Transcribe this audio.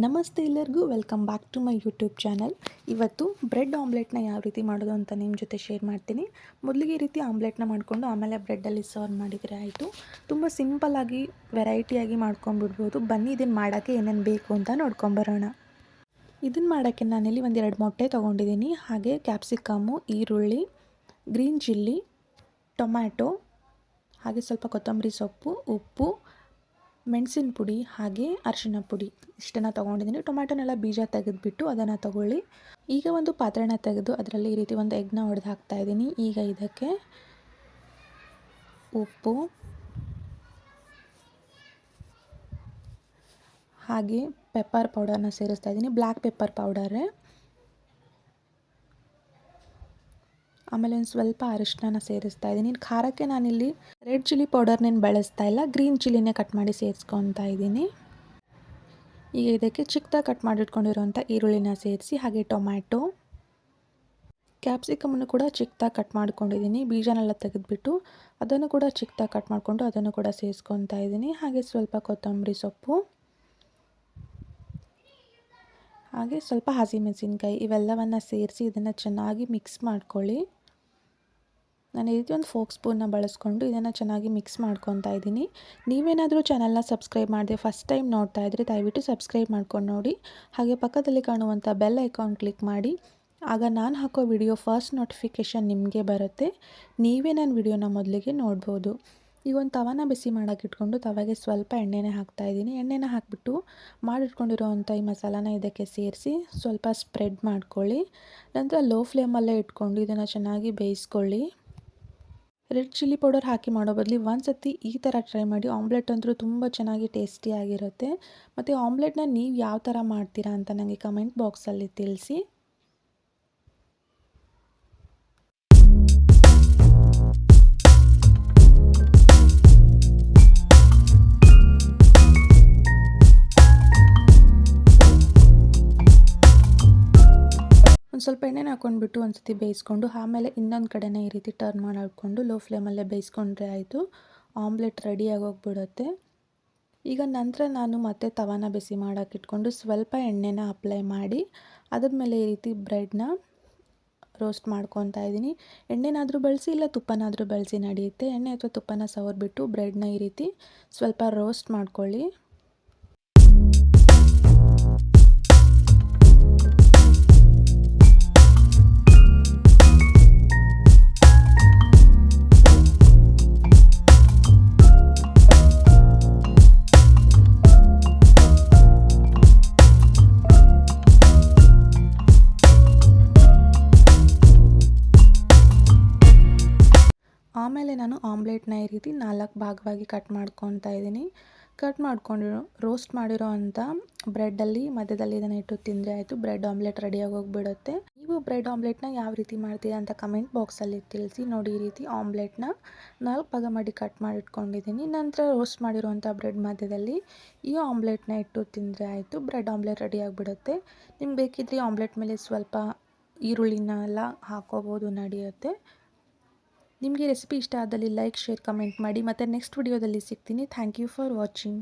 ನಮಸ್ತೆ ಎಲ್ಲರಿಗೂ, welcome back to my YouTube channel. ಇವತ್ತು ಬ್ರೆಡ್ ಆಮ್ಲೆಟ್ನ ಯಾವ ರೀತಿ ಮಾಡೋದು ಅಂತ ನಿಮ್ಮ ಜೊತೆ ಶೇರ್ ಮಾಡ್ತೀನಿ. ಮೊದಲಿಗೆ ಈ ರೀತಿ ಆಮ್ಲೆಟ್ನ ಮಾಡಿಕೊಂಡು ಆಮೇಲೆ ಬ್ರೆಡ್ಡಲ್ಲಿ ಸರ್ವ್ ಮಾಡಿದರೆ ಆಯಿತು. ತುಂಬ ಸಿಂಪಲ್ಲಾಗಿ ವೆರೈಟಿಯಾಗಿ ಮಾಡ್ಕೊಂಡ್ಬಿಡ್ಬೋದು. ಬನ್ನಿ ಇದನ್ನು ಮಾಡೋಕ್ಕೆ ಏನೇನು ಬೇಕು ಅಂತ ನೋಡ್ಕೊಂಬರೋಣ. ಇದನ್ನು ಮಾಡೋಕ್ಕೆ ನಾನಿಲ್ಲಿ ಒಂದೆರಡು ಮೊಟ್ಟೆ ತೊಗೊಂಡಿದ್ದೀನಿ. ಹಾಗೆ ಕ್ಯಾಪ್ಸಿಕಮ್ಮು, ಈರುಳ್ಳಿ, ಗ್ರೀನ್ ಚಿಲ್ಲಿ, ಟೊಮ್ಯಾಟೊ, ಹಾಗೆ ಸ್ವಲ್ಪ ಕೊತ್ತಂಬರಿ ಸೊಪ್ಪು, ಉಪ್ಪು, ಮೆಣಸಿನ ಪುಡಿ, ಹಾಗೆ ಅರಿಶಿನ ಪುಡಿ ಇಷ್ಟನ್ನು ತೊಗೊಂಡಿದ್ದೀನಿ. ಟೊಮ್ಯಾಟೊನೆಲ್ಲ ಬೀಜ ತೆಗೆದುಬಿಟ್ಟು ಅದನ್ನು ತೊಗೊಳ್ಳಿ. ಈಗ ಒಂದು ಪಾತ್ರೆನ ತೆಗೆದು ಅದರಲ್ಲಿ ಈ ರೀತಿ ಒಂದು ಎಗ್ನ ಹೊಡೆದು ಹಾಕ್ತಾಯಿದ್ದೀನಿ. ಈಗ ಇದಕ್ಕೆ ಉಪ್ಪು, ಹಾಗೆ ಪೆಪ್ಪರ್ ಪೌಡರ್ನ ಸೇರಿಸ್ತಾ ಇದ್ದೀನಿ. ಬ್ಲ್ಯಾಕ್ ಪೆಪ್ಪರ್ ಪೌಡರೇ. ಆಮೇಲೆ ಒಂದು ಸ್ವಲ್ಪ ಅರಿಶಿನ ಸೇರಿಸ್ತಾ ಇದ್ದೀನಿ. ಖಾರಕ್ಕೆ ನಾನಿಲ್ಲಿ ರೆಡ್ ಚಿಲ್ಲಿ ಪೌಡರ್ನೇನು ಬಳಸ್ತಾ ಇಲ್ಲ, ಗ್ರೀನ್ ಚಿಲ್ಲಿನೇ ಕಟ್ ಮಾಡಿ ಸೇರಿಸ್ಕೊತಾ ಇದ್ದೀನಿ. ಈಗ ಇದಕ್ಕೆ ಚಿಕ್ಕದಾಗಿ ಕಟ್ ಮಾಡಿಟ್ಕೊಂಡಿರೋಂಥ ಈರುಳ್ಳಿನ ಸೇರಿಸಿ, ಹಾಗೆ ಟೊಮ್ಯಾಟೊ, ಕ್ಯಾಪ್ಸಿಕಮನ್ನು ಕೂಡ ಚಿಕ್ಕದಾಗಿ ಕಟ್ ಮಾಡ್ಕೊಂಡಿದ್ದೀನಿ. ಬೀಜನೆಲ್ಲ ತೆಗೆದುಬಿಟ್ಟು ಅದನ್ನು ಕೂಡ ಚಿಕ್ಕದಾಗಿ ಕಟ್ ಮಾಡಿಕೊಂಡು ಅದನ್ನು ಕೂಡ ಸೇರಿಸ್ಕೊತಾ ಇದ್ದೀನಿ. ಹಾಗೆ ಸ್ವಲ್ಪ ಕೊತ್ತಂಬರಿ ಸೊಪ್ಪು, ಹಾಗೆ ಸ್ವಲ್ಪ ಹಸಿಮೆಣಸಿನ್ಕಾಯಿ ಇವೆಲ್ಲವನ್ನು ಸೇರಿಸಿ ಇದನ್ನು ಚೆನ್ನಾಗಿ ಮಿಕ್ಸ್ ಮಾಡ್ಕೊಳ್ಳಿ. ನಾನು ಈ ರೀತಿ ಒಂದು ಫೋಕ್ ಸ್ಪೂನ್ನ ಬಳಸ್ಕೊಂಡು ಇದನ್ನು ಚೆನ್ನಾಗಿ ಮಿಕ್ಸ್ ಮಾಡ್ಕೊತಾ ಇದ್ದೀನಿ. ನೀವೇನಾದರೂ ಚಾನಲ್ನ ಸಬ್ಸ್ಕ್ರೈಬ್ ಮಾಡದೆ ಫಸ್ಟ್ ಟೈಮ್ ನೋಡ್ತಾ ಇದ್ದರೆ ದಯವಿಟ್ಟು ಸಬ್ಸ್ಕ್ರೈಬ್ ಮಾಡ್ಕೊಂಡು ನೋಡಿ. ಹಾಗೆ ಪಕ್ಕದಲ್ಲಿ ಕಾಣುವಂಥ ಬೆಲ್ ಐಕಾನ್ ಕ್ಲಿಕ್ ಮಾಡಿ. ಆಗ ನಾನು ಹಾಕೋ ವಿಡಿಯೋ ಫಸ್ಟ್ ನೋಟಿಫಿಕೇಷನ್ ನಿಮಗೆ ಬರುತ್ತೆ. ನೀವೇ ನನ್ನ ವಿಡಿಯೋನ ಮೊದಲಿಗೆ ನೋಡ್ಬೋದು. ಈಗ ಒಂದು ತವಾನ ಬಿಸಿ ಮಾಡೋಕೆ ಇಟ್ಕೊಂಡು ತವಾಗೆ ಸ್ವಲ್ಪ ಎಣ್ಣೆನ ಹಾಕ್ತಾಯಿದ್ದೀನಿ. ಎಣ್ಣೆನ ಹಾಕಿಬಿಟ್ಟು ಮಾಡಿಟ್ಕೊಂಡಿರೋವಂಥ ಈ ಮಸಾಲಾನ ಇದಕ್ಕೆ ಸೇರಿಸಿ ಸ್ವಲ್ಪ ಸ್ಪ್ರೆಡ್ ಮಾಡ್ಕೊಳ್ಳಿ. ನಂತರ ಲೋ ಫ್ಲೇಮಲ್ಲೇ ಇಟ್ಕೊಂಡು ಇದನ್ನು ಚೆನ್ನಾಗಿ ಬೇಯಿಸ್ಕೊಳ್ಳಿ. ರೆಡ್ ಚಿಲ್ಲಿ ಪೌಡರ್ ಹಾಕಿ ಮಾಡೋ ಬದಲು ಒಂದು ಸತಿ ಈ ಥರ ಟ್ರೈ ಮಾಡಿ. ಆಮ್ಲೆಟ್ ಅಂದರೂ ತುಂಬ ಚೆನ್ನಾಗಿ ಟೇಸ್ಟಿಯಾಗಿರುತ್ತೆ. ಮತ್ತು ಆಮ್ಲೆಟ್ನ ನೀವು ಯಾವ ಥರ ಮಾಡ್ತೀರಾ ಅಂತ ನನಗೆ ಕಮೆಂಟ್ ಬಾಕ್ಸಲ್ಲಿ ತಿಳಿಸಿ. ಒಂದು ಸ್ವಲ್ಪ ಎಣ್ಣೆನ ಹಾಕ್ಕೊಂಡ್ಬಿಟ್ಟು ಒಂದು ಸತಿ ಬೇಯಿಸ್ಕೊಂಡು ಆಮೇಲೆ ಇನ್ನೊಂದು ಕಡೆನೇ ಈ ರೀತಿ ಟರ್ನ್ ಮಾಡಿ ಹಾಕ್ಕೊಂಡು ಲೋ ಫ್ಲೇಮಲ್ಲೇ ಬೇಯಿಸ್ಕೊಂಡ್ರೆ ಆಯಿತು. ಆಮ್ಲೆಟ್ ರೆಡಿಯಾಗಿ ಹೋಗ್ಬಿಡುತ್ತೆ. ಈಗ ನಂತರ ನಾನು ಮತ್ತೆ ತವಾನ ಬಿಸಿ ಮಾಡೋಕೆ ಇಟ್ಕೊಂಡು ಸ್ವಲ್ಪ ಎಣ್ಣೆನ ಅಪ್ಲೈ ಮಾಡಿ ಅದ್ರ ಮೇಲೆ ಈ ರೀತಿ ಬ್ರೆಡ್ನ ರೋಸ್ಟ್ ಮಾಡ್ಕೊತಾ ಇದ್ದೀನಿ. ಎಣ್ಣೆನಾದರೂ ಬಳಸಿ ಇಲ್ಲ ತುಪ್ಪನಾದರೂ ಬಳಸಿ ನಡೆಯುತ್ತೆ. ಎಣ್ಣೆ ಅಥವಾ ತುಪ್ಪನ ಸವರ್ಬಿಟ್ಟು ಬ್ರೆಡ್ನ ಈ ರೀತಿ ಸ್ವಲ್ಪ ರೋಸ್ಟ್ ಮಾಡ್ಕೊಳ್ಳಿ. ಆಮೇಲೆ ನಾನು ಆಮ್ಲೆಟ್ನ ಈ ರೀತಿ 4 ಭಾಗವಾಗಿ ಕಟ್ ಮಾಡ್ಕೊತಾ ಇದ್ದೀನಿ. ಕಟ್ ಮಾಡ್ಕೊಂಡಿರೋ ರೋಸ್ಟ್ ಮಾಡಿರೋ ಅಂಥ ಬ್ರೆಡ್ಡಲ್ಲಿ ಮಧ್ಯದಲ್ಲಿ ಇದನ್ನು ಇಟ್ಟು ತಿಂದರೆ ಆಯಿತು. ಬ್ರೆಡ್ ಆಮ್ಲೆಟ್ ರೆಡಿಯಾಗಿ ಹೋಗಿಬಿಡುತ್ತೆ. ನೀವು ಬ್ರೆಡ್ ಆಮ್ಲೆಟ್ನ ಯಾವ ರೀತಿ ಮಾಡ್ತೀರಾ ಅಂತ ಕಮೆಂಟ್ ಬಾಕ್ಸಲ್ಲಿ ತಿಳಿಸಿ. ನೋಡಿ, ಈ ರೀತಿ ಆಮ್ಲೆಟ್ನ 4 ಭಾಗ ಮಾಡಿ ಕಟ್ ಮಾಡಿಟ್ಕೊಂಡಿದ್ದೀನಿ. ನಂತರ ರೋಸ್ಟ್ ಮಾಡಿರೋವಂಥ ಬ್ರೆಡ್ ಮಧ್ಯದಲ್ಲಿ ಈ ಆಮ್ಲೆಟ್ನ ಇಟ್ಟು ತಿಂದರೆ ಆಯಿತು. ಬ್ರೆಡ್ ಆಮ್ಲೆಟ್ ರೆಡಿಯಾಗಿಬಿಡುತ್ತೆ. ನಿಮ್ಗೆ ಬೇಕಿದ್ರೆ ಆಮ್ಲೆಟ್ ಮೇಲೆ ಸ್ವಲ್ಪ ಈರುಳ್ಳಿನೆಲ್ಲ ಹಾಕೋಬೋದು, ನಡೆಯುತ್ತೆ. ನಿಮಗೆ ರೆಸಿಪಿ ಇಷ್ಟ ಆದಲ್ಲಿ ಲೈಕ್, ಶೇರ್, ಕಮೆಂಟ್ ಮಾಡಿ. ಮತ್ತು ನೆಕ್ಸ್ಟ್ ವಿಡಿಯೋದಲ್ಲಿ ಸಿಗ್ತೀನಿ. Thank you for watching.